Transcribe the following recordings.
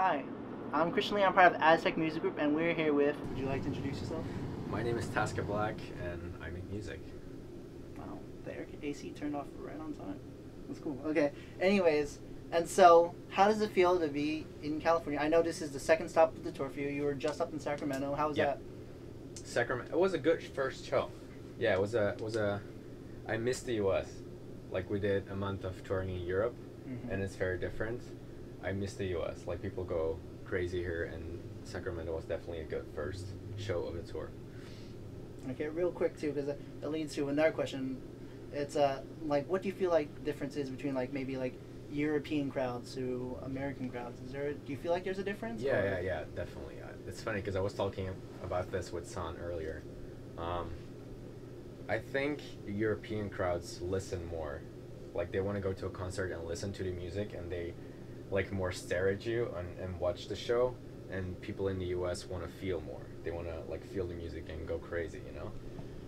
Hi, I'm Christian Lee. I'm part of Aztec Music Group, and we're here with. Would you like to introduce yourself? My name is Taska Black, and I make music. Wow, the AC turned off right on time. That's cool. Okay. Anyways, and so how does it feel to be in California? I know this is the second stop of the tour for you. You were just up in Sacramento. How was that? Sacramento. It was a good first show. Yeah, it was a. I missed the U.S. Like we did a month of touring in Europe, and it's very different. I miss the U.S. Like people go crazy here, and Sacramento was definitely a good first show of the tour. Okay, real quick too, because that leads to another question. It's like, what do you feel like the difference is between like maybe like European crowds to American crowds? Do you feel like there's a difference? Yeah, definitely. It's funny because I was talking about this with San earlier. I think European crowds listen more. Like they want to go to a concert and listen to the music, and they like more stare at you and watch the show. And people in the U.S. want to feel more. They want to like feel the music and go crazy, you know.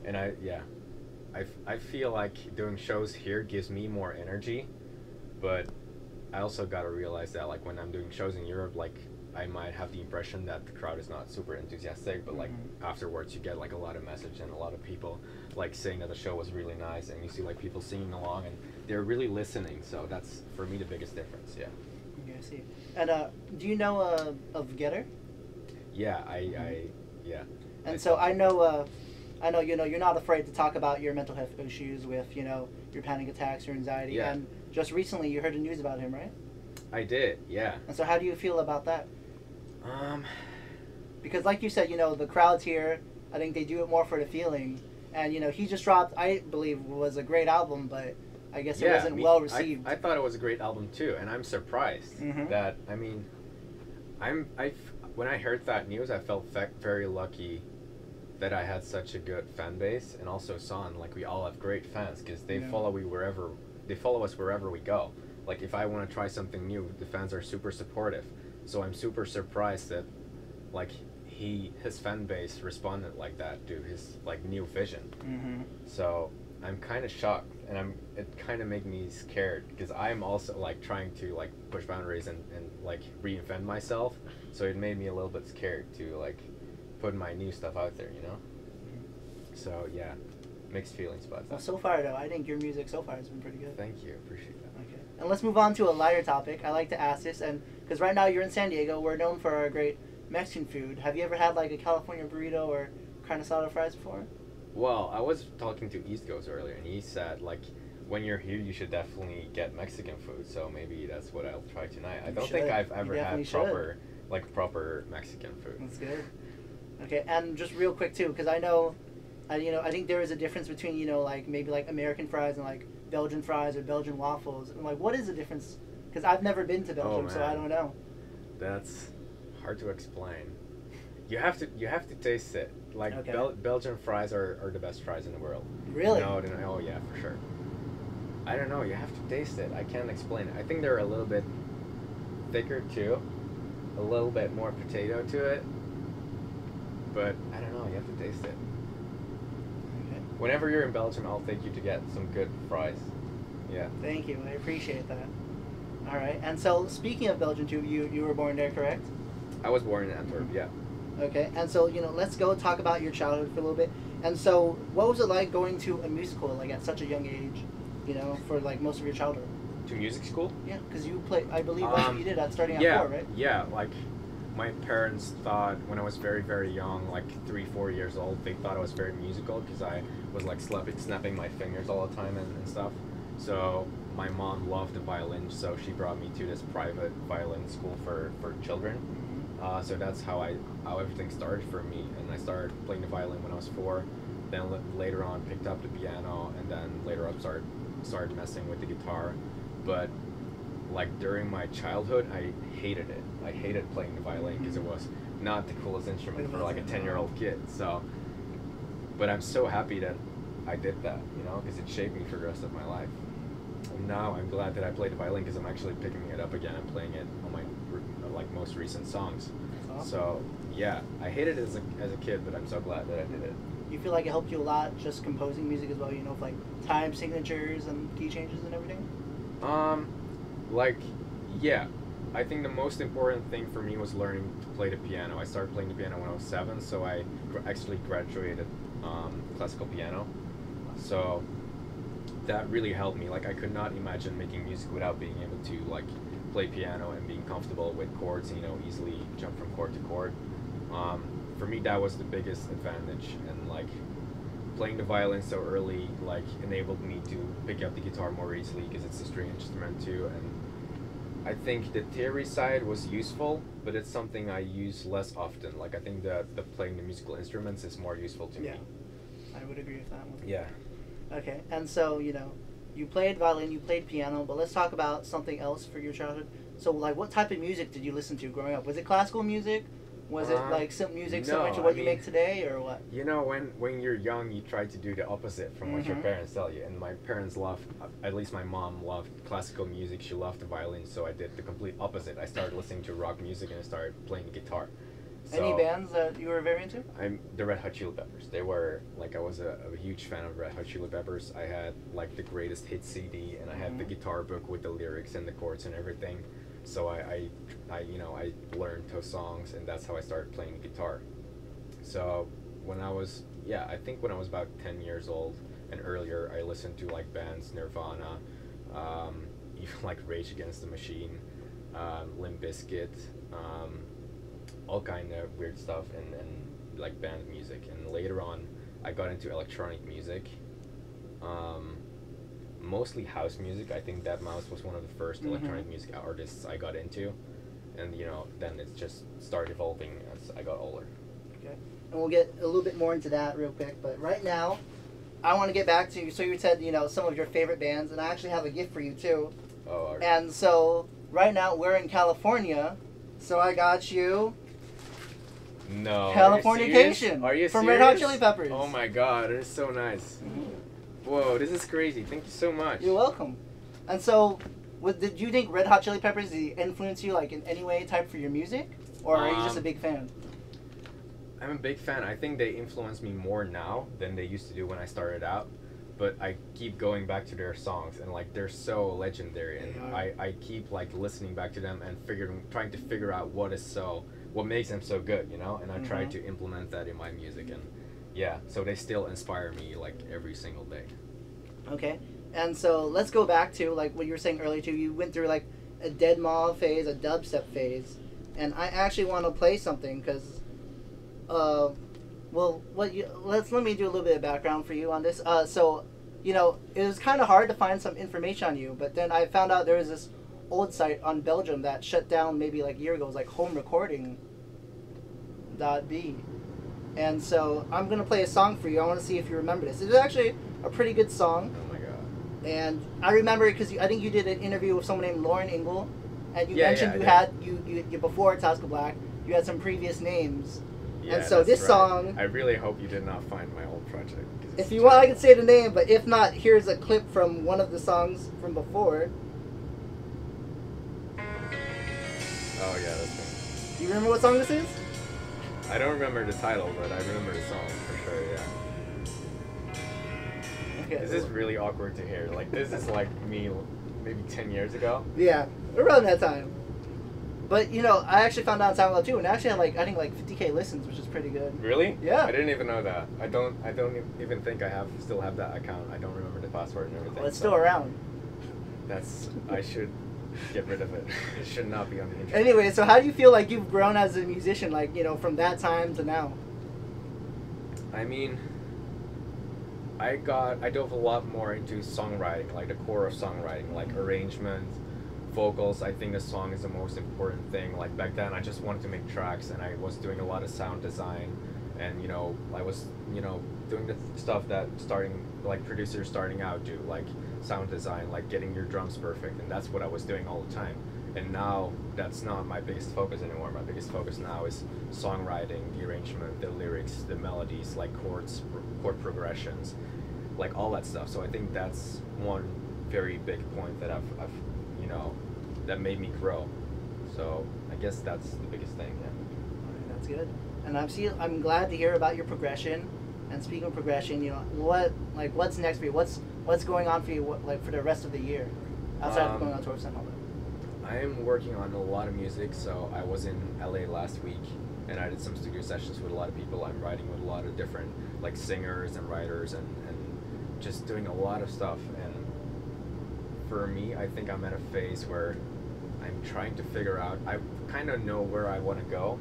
And I feel like doing shows here gives me more energy, but I also got to realize that like when I'm doing shows in Europe, like I might have the impression that the crowd is not super enthusiastic, but like afterwards you get like a lot of message and a lot of people like saying that the show was really nice, and you see like people singing along and they're really listening. So that's for me the biggest difference. Yeah. Okay, I see. And do you know of Getter? Yeah, yeah. And so I know you're not afraid to talk about your mental health issues with your panic attacks, your anxiety, and just recently you heard the news about him, right? I did, yeah. And so how do you feel about that? Because like you said, the crowds here, I think they do it more for the feeling, and he just dropped, I believe, was a great album, but I guess it wasn't well received. I thought it was a great album too, and I'm surprised that when I heard that news, I felt very lucky that I had such a good fan base, and also San, like we all have great fans because they follow us wherever we go. Like if I want to try something new, the fans are super supportive. So I'm super surprised that like his fan base responded like that to his like new vision. So I'm kind of shocked, and it kind of made me scared because I'm also like trying to like push boundaries and like reinvent myself. So it made me a little bit scared to like put my new stuff out there, So yeah, mixed feelings about that. Well, so far though, I think your music so far has been pretty good. Thank you, appreciate that. Okay, and let's move on to a lighter topic. I like to ask this, and because right now you're in San Diego, we're known for our great Mexican food. Have you ever had like a California burrito or carne asada fries before? Well, I was talking to East Coast earlier, and he said like when you're here, you should definitely get Mexican food. So maybe that's what I'll try tonight. I don't think I've ever had proper Mexican food. That's good. Okay, and just real quick too, because I know, I think there is a difference between like maybe like American fries and like Belgian fries or Belgian waffles. And like, what is the difference? Because I've never been to Belgium, so I don't know. That's hard to explain. You have to taste it. Like Belgian fries are the best fries in the world. Really? No, oh yeah, for sure. I don't know. You have to taste it. I can't explain it. I think they're a little bit thicker too, a little bit more potato to it. But I don't know. You have to taste it. Okay. Whenever you're in Belgium, I'll take you to get some good fries. Yeah. Thank you. I appreciate that. All right. And so speaking of Belgium too, you were born there, correct? I was born in Antwerp. Yeah. Okay, and so let's go talk about your childhood for a little bit. And so, what was it like going to a musical like at such a young age? For like most of your childhood. To music school? Yeah, because you played. I believe that's what you did at starting at 4, right? Yeah, like my parents thought when I was very, very young, like 3-4 years old, they thought I was very musical because I was like snapping my fingers all the time and stuff. So my mom loved the violin, so she brought me to this private violin school for children. So that's how everything started for me, and I started playing the violin when I was 4. Then later on picked up the piano, and then later on started messing with the guitar. But like during my childhood, I hated it. I hated playing the violin because it was not the coolest instrument for like a 10-year-old kid. So, but I'm so happy that I did that, because it shaped me for the rest of my life. And now I'm glad that I played the violin because I'm actually picking it up again and playing it on my like most recent songs. Awesome. So yeah, I hated it as a kid, but I'm so glad that I did it. You feel like it helped you a lot just composing music as well, with like time signatures and key changes and everything? Like, yeah, I think the most important thing for me was learning to play the piano. I started playing the piano when I was 7, so I actually graduated classical piano. So that really helped me. Like I could not imagine making music without being able to like play piano and being comfortable with chords, you know, easily jump from chord to chord. For me, that was the biggest advantage, and like playing the violin so early like enabled me to pick up the guitar more easily because it's a string instrument too. And I think the theory side was useful, but it's something I use less often. Like I think that the playing the musical instruments is more useful to me. I would agree with that one. Yeah. Okay, and so, you know, you played violin, you played piano, but let's talk about something else for your childhood. So, like, what type of music did you listen to growing up? Was it classical music? Was it, like, some music similar to what you make today, or what? You know, when you're young, you try to do the opposite from what your parents tell you. And my parents loved, at least my mom loved classical music. She loved the violin, so I did the complete opposite. I started listening to rock music and I started playing the guitar. So, any bands that you were very into? I'm the Red Hot Chili Peppers. They were like I was a huge fan of Red Hot Chili Peppers. I had like the greatest hit CD, and I had the guitar book with the lyrics and the chords and everything. So I learned those songs, and that's how I started playing the guitar. So when I was I think when I was about 10 years old and earlier, I listened to like bands Nirvana, even like Rage Against the Machine, Limp Bizkit. All kind of weird stuff and like band music. And later on I got into electronic music, mostly house music. I think Deadmau5 was one of the first electronic music artists I got into, and you know, then it just started evolving as I got older. Okay, and we'll get a little bit more into that real quick, but right now I want to get back to, so you said, you know, some of your favorite bands, and I actually have a gift for you too. Oh, okay. And so right now we're in California, so I got you Californication. Are you from serious? Red Hot Chili Peppers. Oh my god, it is so nice. Whoa, this is crazy. Thank you so much. You're welcome. And so, did you think Red Hot Chili Peppers influence you like in any way type for your music? Or are you just a big fan? I'm a big fan. I think they influence me more now than they used to do when I started out. But I keep going back to their songs, and like they're so legendary, and I keep like listening back to them and trying to figure out what makes them so good, you know? And I try to implement that in my music, and yeah, so they still inspire me like every single day. Okay, and so let's go back to like what you were saying earlier too. You went through like a Deadmau5 phase, a dubstep phase, and I actually want to play something because, let me do a little bit of background for you on this. So, you know, it was kind of hard to find some information on you, but then I found out there was this old site on Belgium that shut down maybe like a year ago. It was like homerecording.be. And so I'm going to play a song for you. I want to see if you remember this. It's actually a pretty good song. Oh my god. And I remember it because I think you did an interview with someone named Lauren Ingle, and you mentioned you before Taska Black, you had some previous names. Yeah, and so this song... I really hope you did not find my old project. If you want, I can say the name, but if not, here's a clip from one of the songs from before. Oh yeah, that's me. Do you remember what song this is? I don't remember the title, but I remember the song for sure, yeah. Okay. This is really awkward to hear. Like, this is like me maybe 10 years ago. Yeah, around that time. But, you know, I actually found out on SoundCloud too, and it actually had like, I think like 50K listens, which is pretty good. Really? Yeah. I didn't even know that. I don't even think I still have that account. I don't remember the password and everything. Well, it's still around. I should get rid of it. It should not be on the internet. Anyway, so how do you feel like you've grown as a musician, like, you know, from that time to now? I mean, I dove a lot more into songwriting, like the core of songwriting, like arrangement, vocals. I think the song is the most important thing. Like back then I just wanted to make tracks, and I was doing a lot of sound design, and you know, I was, you know, doing the stuff that producers starting out do, like sound design, like getting your drums perfect, and that's what I was doing all the time. And now that's not my biggest focus anymore. My biggest focus now is songwriting, the arrangement, the lyrics, the melodies, like chords, chord progressions, like all that stuff. So I think that's one very big point that I've you know, that made me grow. So I guess that's the biggest thing. Yeah. All right, that's good. And I'm glad to hear about your progression. And speaking of progression, you know, what's next for you? What's going on for you? For the rest of the year, outside of going on tour of San Holo? I'm working on a lot of music. So I was in LA last week, and I did some studio sessions with a lot of people. I'm writing with a lot of different like singers and writers, and just doing a lot of stuff. And for me, I think I'm at a phase where I'm trying to figure out. I kind of know where I want to go,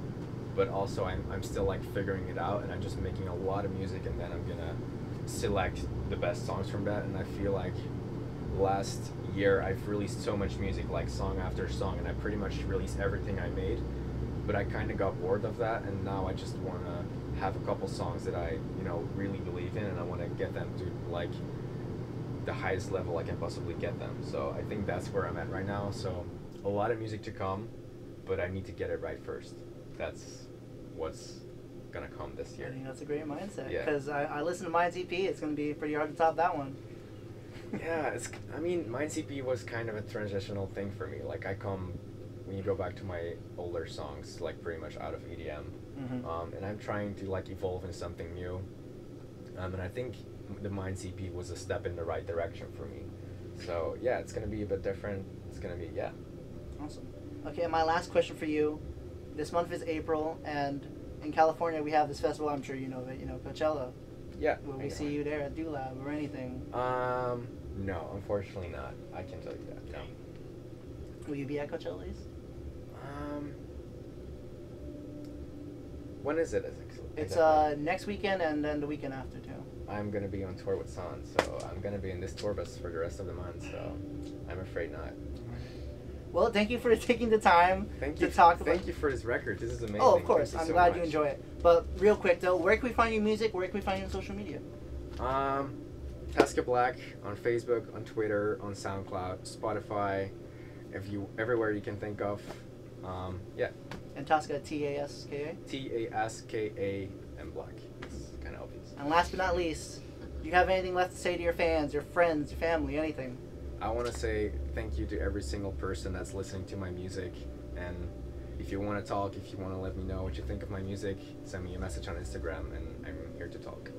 but also I'm still like figuring it out, and I'm just making a lot of music, and then I'm gonna select the best songs from that. And I feel like last year I've released so much music, like song after song, and I pretty much released everything I made, but I kind of got bored of that, and now I just want to have a couple songs that I really believe in, and I want to get them to like the highest level I can possibly get them. So I think that's where I'm at right now. So a lot of music to come, but I need to get it right first. That's what's gonna come this year. I think that's a great mindset, Yeah. because I listened to Mind's EP. It's going to be pretty hard to top that one. Yeah, I mean, my CP was kind of a transitional thing for me. Like, when you go back to my older songs, like pretty much out of EDM, and I'm trying to like evolve into something new. And I think the Mind CP was a step in the right direction for me. So yeah, it's gonna be a bit different. It's gonna be Awesome. Okay, and my last question for you. This month is April, and in California we have this festival. I'm sure you know it. Coachella. Yeah. Will we see you there at DoLab or anything? No, unfortunately not. I can tell you that. No. Will you be at Coachella? When is it? It's next weekend and then the weekend after too. I'm gonna be on tour with San, so I'm gonna be in this tour bus for the rest of the month. So I'm afraid not. Well, thank you for taking the time to talk about. Thank you for this record. This is amazing. Oh, of course. Thank I'm you so glad much. you enjoy it. But real quick though, where can we find your music? Where can we find you on social media? Taska Black on Facebook, on Twitter, on SoundCloud, Spotify, everywhere you can think of. Yeah. And Taska, Taska. Taska and Black. It's kind of obvious. And last but not least, do you have anything left to say to your fans, your friends, your family, anything? I want to say thank you to every single person that's listening to my music. And if you want to talk, if you want to let me know what you think of my music, send me a message on Instagram, and I'm here to talk.